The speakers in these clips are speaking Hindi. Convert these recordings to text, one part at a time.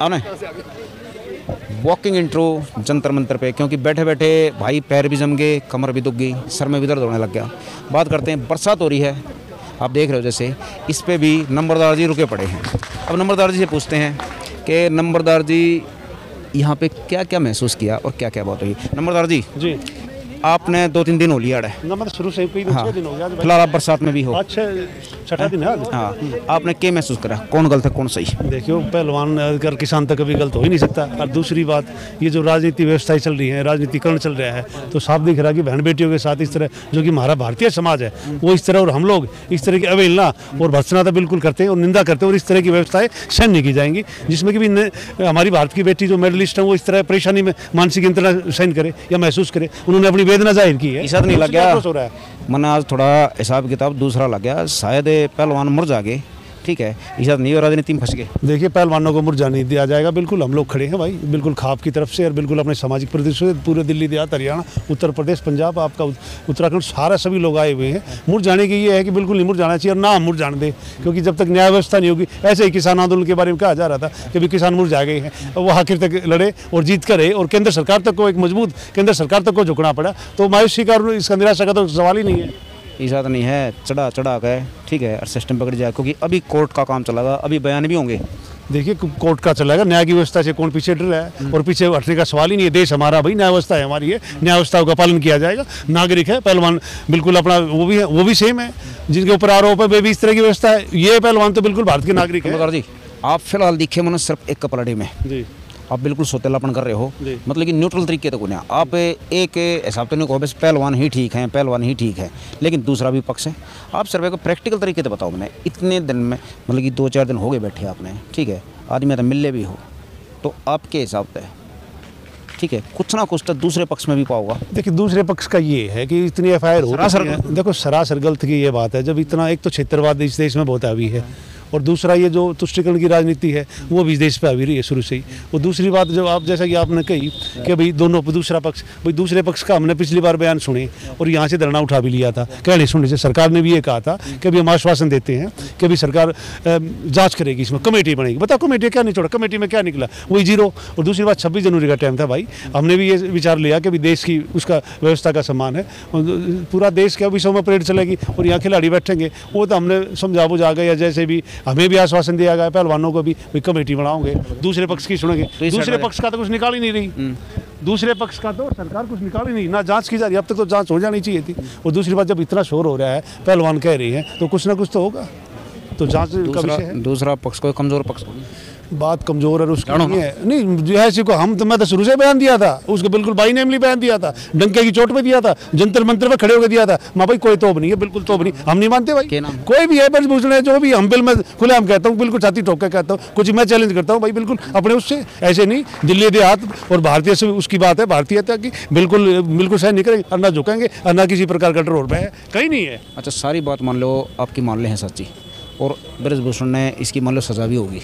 आना वॉकिंग इंट्रो जंतर मंतर पे, क्योंकि बैठे बैठे भाई पैर भी जम गए, कमर भी दुख गई, सर में भी दर्द होने लग गया। बात करते हैं, बरसात हो रही है, आप देख रहे हो जैसे, इस पे भी नंबरदार जी रुके पड़े हैं। अब नंबरदार जी से पूछते हैं कि नंबरदार जी यहाँ पे क्या क्या महसूस किया और क्या क्या बात हुई। नंबरदार जी आपने 2-3 दिन हो लिया है ना, मतलब शुरू से कई हाँ, दिन हो गया फिलहाल आप बरसात में भी हो, अच्छा छठा दिन है हाँ, आपने क्या महसूस करा, कौन गलत है कौन सही? देखियो, पहलवान अगर किसान तक कभी गलत हो ही नहीं सकता। और दूसरी बात, ये जो राजनीति व्यवस्थाएं चल रही है, राजनीतिकरण चल रहा है, तो साफ दिख रहा है कि बहन बेटियों के साथ इस तरह, जो कि हमारा भारतीय समाज है वो इस तरह, और हम लोग इस तरह की अवहेलना और भर्त्सना तो बिल्कुल करते हैं और निंदा करते हैं, और इस तरह की व्यवस्थाएं सहन नहीं की जाएंगी, जिसमें कि भी हमारी भारत की बेटी जो मेडलिस्ट है वो इस तरह परेशानी में मानसिक यंत्रणा सहन करे या महसूस करे। उन्होंने अपनी वेदना जाहिर की है, ऐसा नहीं लग गया मैंने आज थोड़ा हिसाब किताब दूसरा लग गया, शायद पहलवान मर जागे, ठीक है, ऐसा नहीं हो, राजनीति में फंस गए। देखिए, पहलवानों को मुरझा नहीं दिया जाएगा, बिल्कुल हम लोग खड़े हैं भाई, बिल्कुल खाप की तरफ से, और बिल्कुल अपने सामाजिक प्रदेश से, पूरे दिल्ली देहात, हरियाणा, उत्तर प्रदेश, पंजाब, आपका उत्तराखंड, सारा सभी लोग आए हुए हैं। मुरझाने की ये है कि बिल्कुल नहीं मुरझाना चाहिए, और ना हम मुरझाने दें, क्योंकि जब तक न्याय व्यवस्था नहीं होगी, ऐसे ही किसान आंदोलन के बारे में कहा जा रहा था कि भी किसान मुरझा गए हैं, वो आखिर तक लड़े और जीत कर रहे, और केंद्र सरकार तक को, एक मजबूत केंद्र सरकार तक को झुकना पड़ा, तो मायूसी का, इसका निराशा का तो सवाल ही नहीं है। ऐसा तो नहीं है चढ़ा चढ़ा के, ठीक है, और सिस्टम पकड़ जाए, क्योंकि अभी कोर्ट का काम चलेगा, अभी बयान भी होंगे। देखिए, कोर्ट का चलेगा, न्याय की व्यवस्था से कौन पीछे डर रहा है, और पीछे हटने का सवाल ही नहीं है। देश हमारा भाई, न्याय व्यवस्था है हमारी है, न्याय व्यवस्था का पालन किया जाएगा। नागरिक है पहलवान, बिल्कुल अपना वो भी है, वो भी सेम है, जिनके ऊपर आरोप है वे भी इस तरह की व्यवस्था है। ये पहलवान तो बिल्कुल भारत के नागरिक है। जी आप फिलहाल दिखे मैंने सिर्फ एक कपड़े में जी, आप बिल्कुल सोतेलापन कर रहे हो, मतलब कि न्यूट्रल तरीके तक नहीं, आप एक हिसाब तो नहीं कहो बस पहलवान ही ठीक है, पहलवान ही ठीक है, लेकिन दूसरा भी पक्ष है। आप सिर्फ एक प्रैक्टिकल तरीके से बताओ, मैंने इतने दिन में, मतलब कि 2-4 दिन हो गए बैठे आपने, ठीक है, आदमी तो मिलने भी हो, तो आपके हिसाब से ठीक है, कुछ ना कुछ तो दूसरे पक्ष में भी पाओगा। देखिए, दूसरे पक्ष का ये है कि इतनी एफआईआर हो रही है, देखो सरासर गलत की ये बात है, जब इतना, एक तो क्षेत्रवाद इस देश में बहुत हावी है, और दूसरा ये जो तुष्टीकरण की राजनीति है वो भी इस देश पे हावी रही है शुरू से ही। और दूसरी बात, जो आप जैसा कि आपने कही कि भाई दोनों दूसरा पक्ष, भाई दूसरे पक्ष का हमने पिछली बार बयान सुने और यहाँ से धरना उठा भी लिया था, कहने सुनने से सरकार ने भी ये कहा था कि अभी हम आश्वासन देते हैं कि अभी सरकार जाँच करेगी, इसमें कमेटी बनेगी। बताओ कमेटी क्या नहीं छोड़ा, कमेटी में क्या निकला, वही जीरो। और दूसरी बात, 26 जनवरी का टाइम था भाई, हमने भी ये विचार लिया कि अभी देश की उसका व्यवस्था का सम्मान है, पूरा देश क्या विश्व में परेड चलेगी और यहाँ खिलाड़ी बैठेंगे, वो तो हमने समझा बुझा गया। जैसे भी हमें भी आश्वासन दिया गया पहलवानों को भी कमेटी बनाओगे, दूसरे पक्ष की सुनेंगे, दूसरे पक्ष का तो कुछ निकाल ही नहीं रही, दूसरे पक्ष का तो सरकार कुछ निकाल ही नहीं, ना जांच की जा रही। अब तक तो जांच हो जानी चाहिए थी। और दूसरी बात, जब इतना शोर हो रहा है, पहलवान कह रही है, तो कुछ ना कुछ तो होगा, तो जांच का विषय है। दूसरा पक्ष कोई कमजोर पक्ष बात कमजोर है उसकी नहीं है, नहीं ऐसे को हम तो, मैं तो शुरू से बयान दिया था उसको, बिल्कुल बाई नेमली बयान दिया था, डंके की चोट पे दिया था, जंतर मंत्र पे खड़े होकर दिया था, माँ भाई कोई तोब नहीं है, बिल्कुल तोब नहीं, हम नहीं मानते भाई, कोई भी है बस पूछना है जो भी, हम बिल में खुले हम कहता हूँ, बिल्कुल छाती ठोक के कहता हूँ, कुछ मैं चैलेंज करता हूँ भाई, बिल्कुल अपने उससे ऐसे नहीं, दिल्ली देहात और भारतीय से उसकी बात है, भारतीयता की, बिल्कुल बिल्कुल सहन नहीं करेंगे, और ना झुकेंगे, और ना किसी प्रकार का डर और भय कहीं नहीं है। अच्छा, सारी बात मान लो आपकी मान ले हैं सच्ची, और ब्रजभूषण ने इसकी मान लो सजा भी होगी,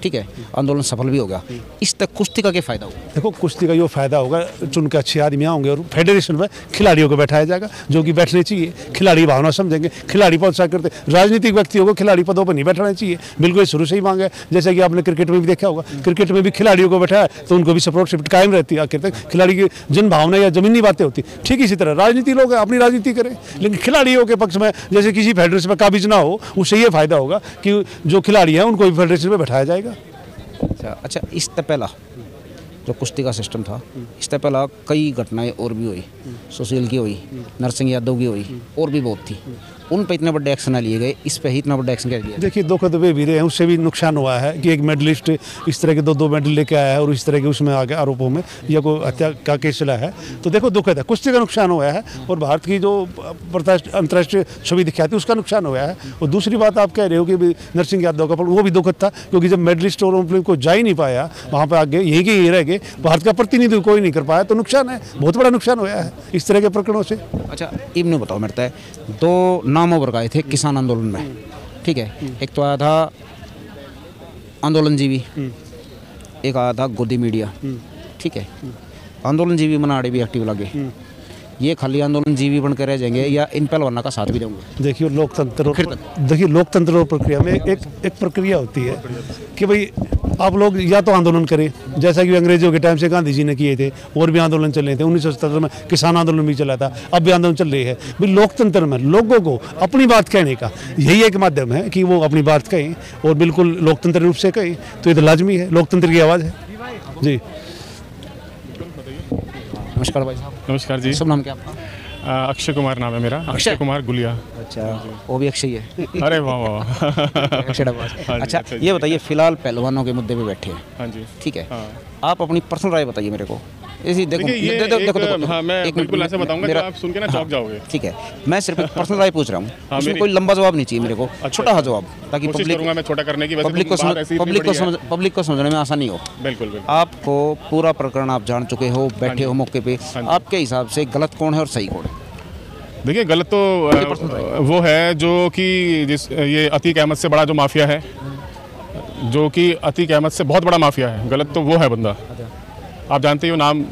ठीक है, आंदोलन सफल भी होगा, इस तक कुश्ती का क्या फायदा होगा? देखो, कुश्ती का ये फायदा होगा, चुन के अच्छे आदमी होंगे और फेडरेशन में खिलाड़ियों को बैठाया जाएगा, जो कि बैठने चाहिए, खिलाड़ी भावना समझेंगे, खिलाड़ी प्रोत्साहित करते, राजनीतिक व्यक्तियों को खिलाड़ी पदों पर नहीं बैठाना चाहिए, बिल्कुल शुरू से ही मांगा है। जैसे कि आपने क्रिकेट में भी देखा होगा, क्रिकेट में भी खिलाड़ियों को बैठाया तो उनको भी सपोर्ट कायम रहती है, आखिर तक खिलाड़ी की जन भावना या जमीनी बातें होती। ठीक इसी तरह राजनीति लोग अपनी राजनीति करें, लेकिन खिलाड़ियों के पक्ष में जैसे किसी फेडरेशन में काबिज ना हो, उससे ये फायदा होगा कि जो खिलाड़ी हैं उनको भी फेडरेशन में बैठाया जाएगा। अच्छा, इससे पहला जो कुश्ती का सिस्टम था, इससे पहला कई घटनाएं और भी हुई, सुशील की हुई, नरसिंह यादव की हुई, और भी बहुत थी, उन पर इतने बड़े एक्शन लिए गए, इस पे ही इतना बड़ा एक्शन क्या किया? देखिए, दुखद वे भी रहे हैं, उससे भी नुकसान हुआ है कि एक मेडलिस्ट इस तरह के 2-2 मेडल लेके आया है और इस तरह के उसमें आ गया आरोपों में, या कोई हत्या का केस चला है, तो देखो दुखद है, कुश्ती का नुकसान हुआ है, और भारत की जो अंतर्राष्ट्रीय छवि दिखाती उसका नुकसान हुआ है। और दूसरी बात आप कह रहे हो कि नरसिंह यादव का, वो भी दुखद था, क्योंकि जब मेडलिस्ट ओलंपिक को जा ही नहीं पाया, वहाँ पर आगे यहीं के यहीं रह गए, भारत का प्रतिनिधित्व कोई नहीं कर पाया, तो नुकसान है, बहुत बड़ा नुकसान हुआ है इस तरह के प्रकरणों से। अच्छा, इब्ने बताओ, मेरे है 2 नाम उभर आए थे किसान आंदोलन में, ठीक है, एक तो आया था आंदोलनजीवी, एक आया था गोदी मीडिया, ठीक है, आंदोलनजीवी मनाड़े भी एक्टिव लगे, ये खाली आंदोलनजीवी बनकर रह जाएंगे या इन पहलवानों का साथ भी देंगे? देखिए, लोकतंत्र और प्रक्रिया में एक प्रक्रिया होती है कि भाई आप लोग या तो आंदोलन करें, जैसा कि अंग्रेजों के टाइम से गांधी जी ने किए थे, और भी आंदोलन चले थे। 1977 में किसान आंदोलन भी चला था, अब भी आंदोलन चल रही है। भाई लोकतंत्र में लोगों को अपनी बात कहने का यही एक माध्यम है कि वो अपनी बात कहें, और बिल्कुल लोकतंत्र रूप से कहें, तो ये तो लाजमी है, लोकतंत्र की आवाज़ है जी। नमस्कार भाई साहब। नमस्कार जी। शुभ नाम क्या आपका? अक्षय कुमार नाम है मेरा। अक्षय कुमार गुलिया। अच्छा, वो भी अक्षय है। अरे वाह वाह। अक्षय डबा। अच्छा, ये बताइए, फिलहाल पहलवानों के मुद्दे पे बैठे हैं। हाँ जी, ठीक है। हाँ। आप अपनी पर्सनल राय बताइए मेरे को। इसी देखो, देखो, हाँ, मैं बिल्कुल ऐसे बताऊंगा कि आप सुन के ना चौंक जाओगे। ठीक है, मैं सिर्फ एक पर्सनल राय पूछ रहा हूँ। हाँ, उसमें कोई लंबा जवाब नहीं चाहिए मेरे को, छोटा सा जवाब, ताकि मैं छोटा करने की पब्लिक को समझने में आसानी हो। बिल्कुल। आपको पूरा प्रकरण आप जान चुके हो, बैठे हो मौके पे, आपके हिसाब से गलत कौन है और सही कौन है? देखिए, गलत तो वो है जो कि ये अतीक अहमद से बड़ा जो माफिया है, जो कि अतीक अहमद से बहुत बड़ा माफिया है। गलत तो वो है बंदा। आप जानते हो नाम,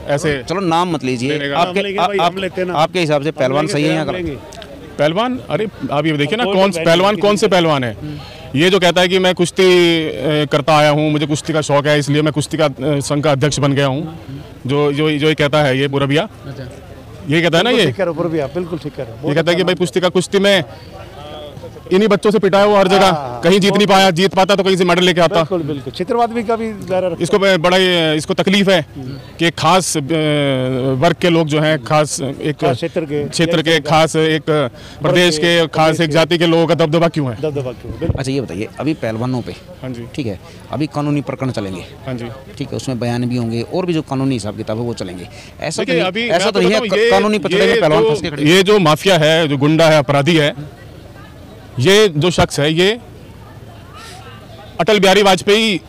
ऐसे चलो नाम मत लीजिए, आपके हिसाब से पहलवान सही है या गलत? पहलवान, अरे आप ये देखिए ना, पहलवान कौन से पहलवान है? ये जो कहता है कि मैं कुश्ती करता आया हूँ, मुझे कुश्ती का शौक है, इसलिए मैं कुश्ती का संघ का अध्यक्ष बन गया हूँ, जो ये कहता है, ये बुरबिया ये कहता है ना, ये बिल्कुल ठीक है। ये कहता है कि भाई कुश्ती में इन्हीं बच्चों से पिटाया वो हर जगह, कहीं जीत नहीं पाया, जीत पाता तो कहीं से मेडल लेके आता। बिल्कुल चित्रवाद भी का भी इसको बड़ा इसको तकलीफ है कि एक खास वर्ग के लोग जो हैं, खास एक क्षेत्र के खास एक प्रदेश के खास एक जाति के लोगों का दबदबा क्यों है? अच्छा, ये बताइए, अभी पहलवानों पे, हाँ जी, ठीक है, अभी कानूनी प्रकरण चलेंगे, हाँ जी, ठीक है, उसमें बयान भी होंगे और भी जो कानूनी हिसाब किताब है वो चलेंगे। ऐसा तो नहीं है कानूनी पचड़े में पहलवान फंस के खड़े। ये जो माफिया है, जो गुंडा है, अपराधी है, ये जो शख्स है, ये अटल बिहारी वाजपेयी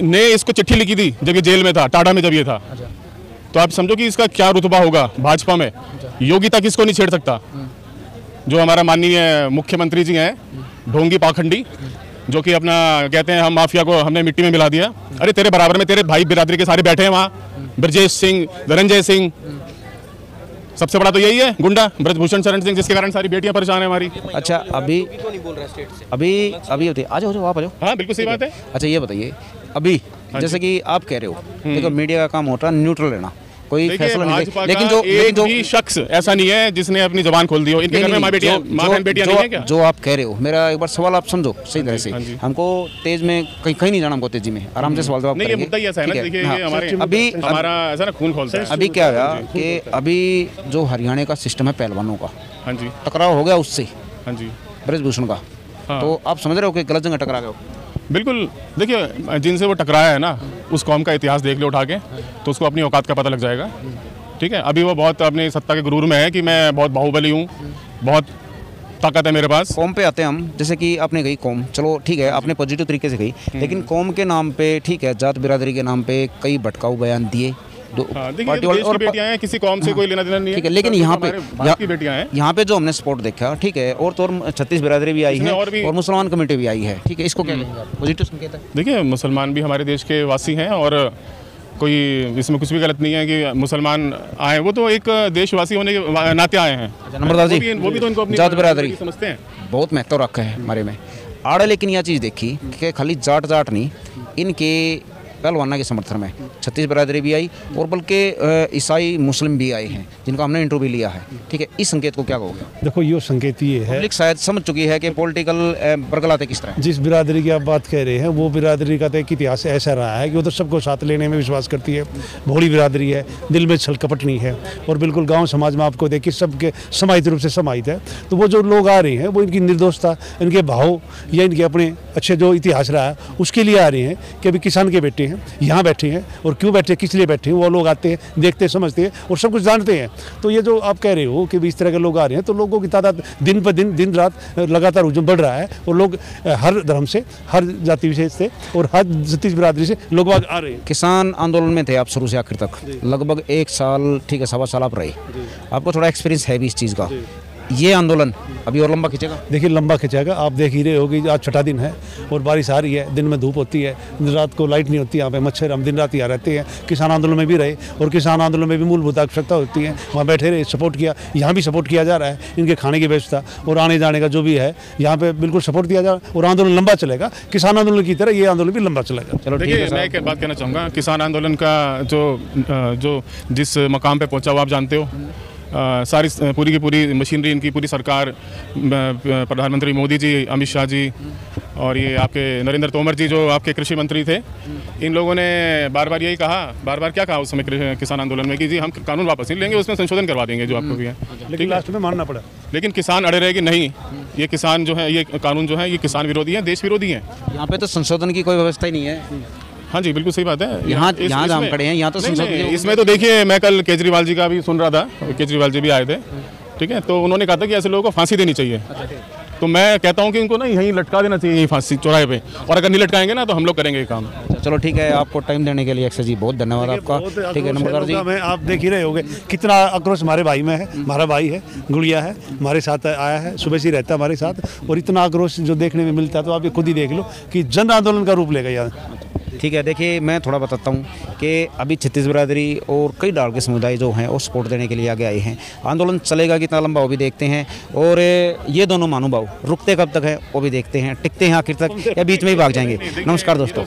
ने इसको चिट्ठी लिखी थी जब ये जेल में था, टाटा में जब ये था। तो आप समझो कि इसका क्या रुतबा होगा भाजपा में। योगी तक इसको नहीं छेड़ सकता। जो हमारा माननीय मुख्यमंत्री जी हैं, ढोंगी पाखंडी, जो कि अपना कहते हैं हम माफिया को हमने मिट्टी में मिला दिया। अरे तेरे बराबर में तेरे भाई बिरादरी के सारे बैठे हैं वहाँ, ब्रजेश सिंह, धनंजय सिंह, सबसे बड़ा तो यही है गुंडा ब्रजभूषण शरण सिंह, जिसके कारण सारी बेटियां परेशान है हमारी। अच्छा, अभी आ जाओ, आप आ जाओ। हाँ, बिल्कुल सही बात है। अच्छा, ये बताइए, अभी जैसे कि आप कह रहे हो, देखो मीडिया का काम होता है न्यूट्रल रहना, कोई फैसला नहीं, लेकिन जो भी शख्स ऐसा नहीं है जिसने अपनी जुबान खोल दी हो। इनके घर में माँ बेटियां नहीं है क्या? जो आप कह रहे हो, मेरा एक बार सवाल आप समझो सही तरह से। हमको तेज में कहीं नहीं जाना, हमको तेजी में आराम से सवाल जवाब नहीं। ये मुद्दा ऐसा है ना, देखिए अभी हमारा ऐसा ना खून खोलता है। अभी क्या है कि अभी जो हरियाणा का सिस्टम है पहलवानों का, हाँ जी, टकराव हो गया उससे, हाँ जी, ब्रजभूषण का। तो आप समझ रहे हो कि गलत जगह टकरा गए हो? बिल्कुल। देखिए, जिनसे वो टकराया है ना, उस कौम का इतिहास देख ले उठा के, तो उसको अपनी औकात का पता लग जाएगा। ठीक है, अभी वो बहुत अपनी सत्ता के गुरूर में है कि मैं बहुत बाहुबली हूँ, बहुत ताकत है मेरे पास। कौम पे आते हैं हम, जैसे कि आपने कही कौम, चलो ठीक है, आपने पॉजिटिव तरीके से कही, लेकिन कौम के नाम पे, ठीक है, जात बिरादरी के नाम पे कई भटकाऊ बयान दिए। और बेटियां हैं, किसी कौम से कोई लेना देना नहीं है, ठीक है, लेकिन यहाँ पे बेटियां हैं, यहाँ पे जो हमने सपोर्ट देखा, ठीक है, और तो 36 बिरादरी भी आई है और मुसलमान कमेटी भी आई है, ठीक है, इसको क्या लेंगे आप? पॉजिटिव संकेत है। देखिए, मुसलमान भी हमारे देश के वासी हैं और कोई इसमें कुछ भी गलत नहीं है कि मुसलमान आए, वो तो एक देशवासी होने के नाते आए हैं। नंबरदार जी, वो भी तो इनको अपनी जात बिरादरी समझते हैं, बहुत महत्व रखा है हमारे में आड़े। लेकिन यह चीज़ देखी कि खाली जाट नहीं, इनके पहलवाना के समर्थन में 36 बिरादरी भी आई और बल्कि ईसाई मुस्लिम भी आए हैं, जिनका हमने इंटरव्यू लिया है। ठीक है, इस संकेत को क्या कहोगे? देखो, ये संकेत ये है, पब्लिक शायद समझ चुकी है कि पॉलिटिकल बरगलाते किस तरह। जिस बिरादरी की आप बात कह रहे हैं, वो बिरादरी का तो एक इतिहास ऐसा रहा है कि वो तो सबको साथ लेने में विश्वास करती है, भोली बिरादरी है, दिल में छल कपट नहीं है, और बिल्कुल गाँव समाज में आपको देखिए सबके समाहित रूप से समाहित है। तो वो जो लोग आ रहे हैं, वो इनकी निर्दोषता, इनके भाव या इनके अपने अच्छे जो इतिहास रहा है उसके लिए आ रहे हैं कि अभी किसान के बेटे हैं, यहाँ बैठे हैं, और क्यों बैठे, किस लिए बैठे हैं, वो लोग आते हैं, देखते समझते हैं और सब कुछ जानते हैं। तो ये जो आप कह रहे हो कि इस तरह के लोग आ रहे हैं, तो लोगों की तादाद दिन पर दिन रात लगातार हुजूम बढ़ रहा है, और लोग हर धर्म से, हर जाति विशेष से और हर जतीश बिरादरी से लोग आ रहे हैं। किसान आंदोलन में थे आप शुरू से आखिर तक, लगभग 1 साल, ठीक है, 1.25 साल आप रहे, आपको थोड़ा एक्सपीरियंस है भी इस चीज़ का। ये आंदोलन अभी और लंबा खींचेगा? देखिए लंबा खिंचाएगा, आप देख ही रहे हो कि आज छठा दिन है और बारिश आ रही है, दिन में धूप होती है, दिन रात को लाइट नहीं होती, यहाँ पे मच्छर, हम दिन रात यहाँ रहते हैं। किसान आंदोलन में भी रहे और किसान आंदोलन में भी मूलभूत आवश्यकता होती है, वहाँ बैठे रहे, सपोर्ट किया, यहाँ भी सपोर्ट किया जा रहा है, इनके खाने की व्यवस्था और आने जाने का जो भी है यहाँ पे बिल्कुल सपोर्ट दिया जा रहा है और आंदोलन लंबा चलेगा। किसान आंदोलन की तरह ये आंदोलन भी लंबा चलेगा। चलो ठीक है। देखिए मैं एक बात कहना चाहूँगा, किसान आंदोलन का जो जिस मकाम पे पहुँचा वो आप जानते हो। सारी पूरी की पूरी मशीनरी, इनकी पूरी सरकार, प्रधानमंत्री मोदी जी, अमित शाह जी और ये आपके नरेंद्र तोमर जी जो आपके कृषि मंत्री थे, इन लोगों ने बार बार यही कहा, बार बार क्या कहा उस समय किसान आंदोलन में कि जी हम कानून वापस नहीं लेंगे, उसमें संशोधन करवा देंगे जो आपको भी है, लेकिन लास्ट में मानना पड़ा। लेकिन किसान अड़े रहे कि नहीं, ये किसान जो है, ये कानून जो है ये किसान विरोधी है, देश विरोधी है। यहाँ पे तो संशोधन की कोई व्यवस्था ही नहीं है। हाँ जी बिल्कुल सही बात है। यहाँ हम खड़े हैं, यहाँ तो संशोधन। इसमें तो देखिए मैं कल केजरीवाल जी का भी सुन रहा था, केजरीवाल जी भी आए थे, ठीक है, तो उन्होंने कहा था कि ऐसे लोगों को फांसी देनी चाहिए। तो मैं कहता हूँ कि इनको ना यहीं लटका देना चाहिए, यहीं फांसी चौराहे पे, और अगर नहीं लटकाएंगे ना तो हम लोग करेंगे ये काम। चलो ठीक है, आपको टाइम देने के लिए अक्षय जी बहुत धन्यवाद आपका। ठीक है नमस्कार जी। आप देख ही रहे होंगे कितना आक्रोश हमारे भाई में है, हमारा भाई है, गुड़िया है, हमारे साथ आया है, सुबह से रहता है हमारे साथ, और इतना आक्रोश जो देखने में मिलता है तो आप ये खुद ही देख लो कि जन आंदोलन का रूप लेगा यहाँ। ठीक है, देखिए मैं थोड़ा बताता हूँ कि अभी छत्तीस बिरादरी और कई डाल के समुदाय जो हैं वो सपोर्ट देने के लिए आगे आए हैं। आंदोलन चलेगा कितना लंबा वो भी देखते हैं, और ये दोनों महानुभाव रुकते कब तक है वो भी देखते हैं, टिकते हैं आखिर तक या बीच में ही भाग जाएंगे। नमस्कार दोस्तों।